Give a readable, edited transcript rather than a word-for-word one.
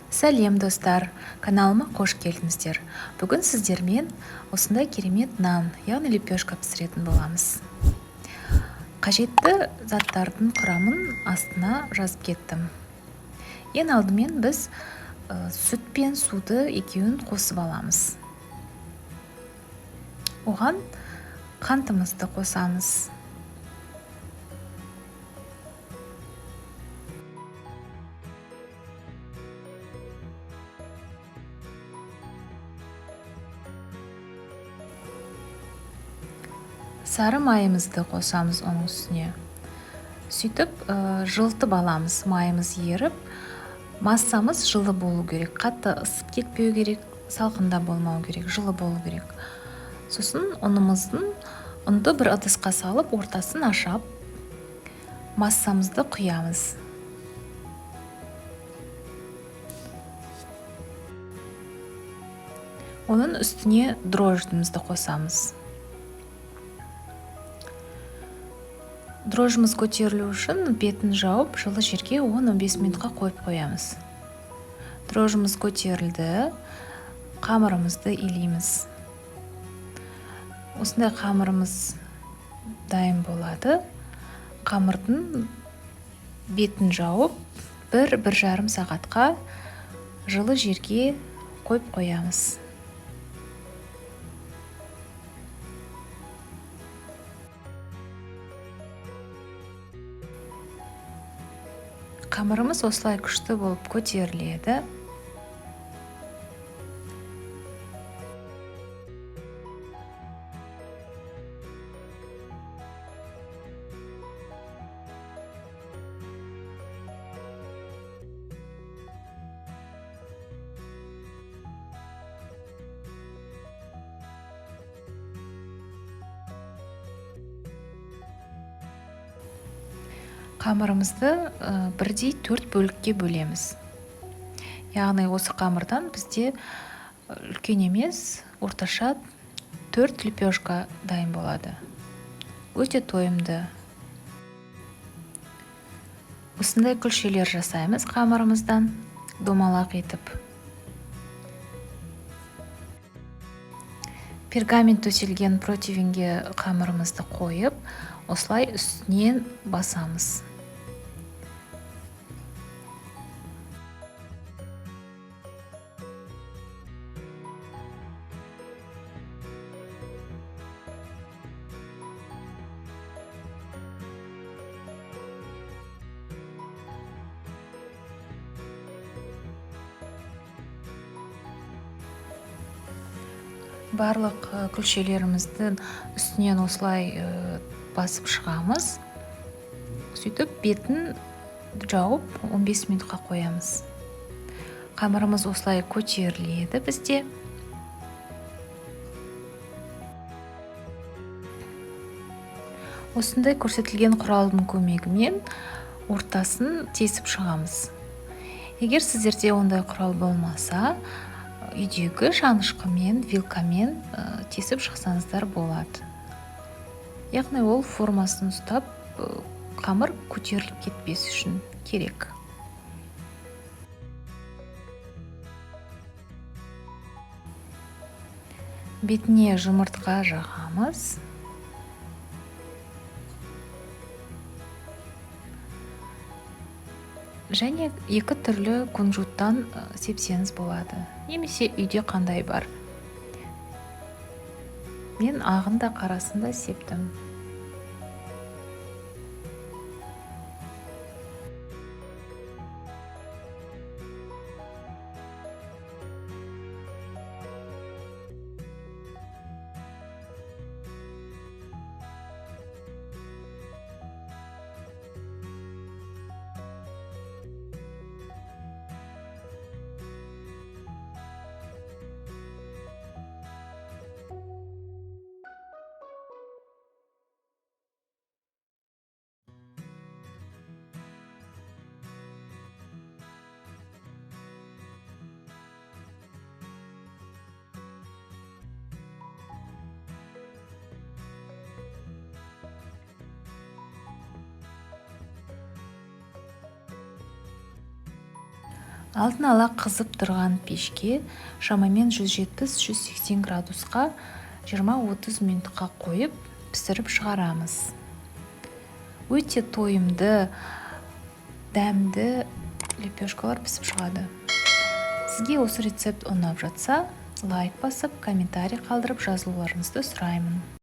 Сәлем достар, каналыма қош келдіңіздер. Бүгін сіздермен осындай керемет нан, яғни лепешка пісіретін боламыз. Қажетті заттардың құрамын астына жазып кеттім. Ең алдымен біз сүт пен суды екеуін қосып аламыз. Оған қантымызды қосамыз. Сары майымызды қосамыз оның үстіне. Сөйтіп жылытып аламыз. Майымыз еріп, массамыз жылы болу керек. Қатты ысып кетпеу керек, салқында болмау керек, жылы болу керек. Сосын ұнды бір ыдысқа салып, ортасын ашап, массамызды құямыз. Оның үстіне дрожжімізді қосамыз. Дрожжымыз көтерілу үшін бетін жауып, жылы жерге 10-15 минутқа қойып қоямыз. Дрожжымыз көтерілді, қамырымызды илейміз. Осындай қамырымыз дайын болады. Қамырдың бетін жауып, 1-1,5 сағатқа жылы жерге қойып қоямыз. Қамырымыз осылай күшті болып көтеріледі. Қамырымызды бірдей 4 бөлікке бөлеміз. Яғни осы қамырдан бізде үлкен емес, орташа 4 лепешка дайын болады. Өте тойымды. Осындай күлшелер жасаймыз қамырымыздан, домалақ етіп. Пергамент төселген противенге қамырымызды қойып, осылай үстінен басамыз. Барлық күлшелеріміздің үстінен осылай басып шығамыз. Сөйтіп бетін жауып 15 минутқа қоямыз. Қамырымыз осылай көтеріледі бізде. Осындай көрсетілген құралдың көмегімен ортасын тесіп шығамыз. Егер сіздерде ондай құрал болмаса, үйдегі шанышқымен, вилкамен тесіп шықсаңыздар болады. Яғни ол формасын ұстап, қамыр көтеріліп кетпес үшін керек. Бетіне жұмыртқа жағамыз. Және 2 түрлі кунжуттан сепсеңіз болады. Немесе үйде қандай бар. Мен ағын да қарасын да септім. Алдын ала қызып тұрған пешке шамамен 170-180 градусқа 20-30 минутқа қойып пісіріп шығарамыз. Өте тойымды, дәмді лепешкалар пісіп шығады. Сізге осы рецепт ұнап жатса, лайк басып, комментарий қалдырып жазылуларыңызды сұраймын.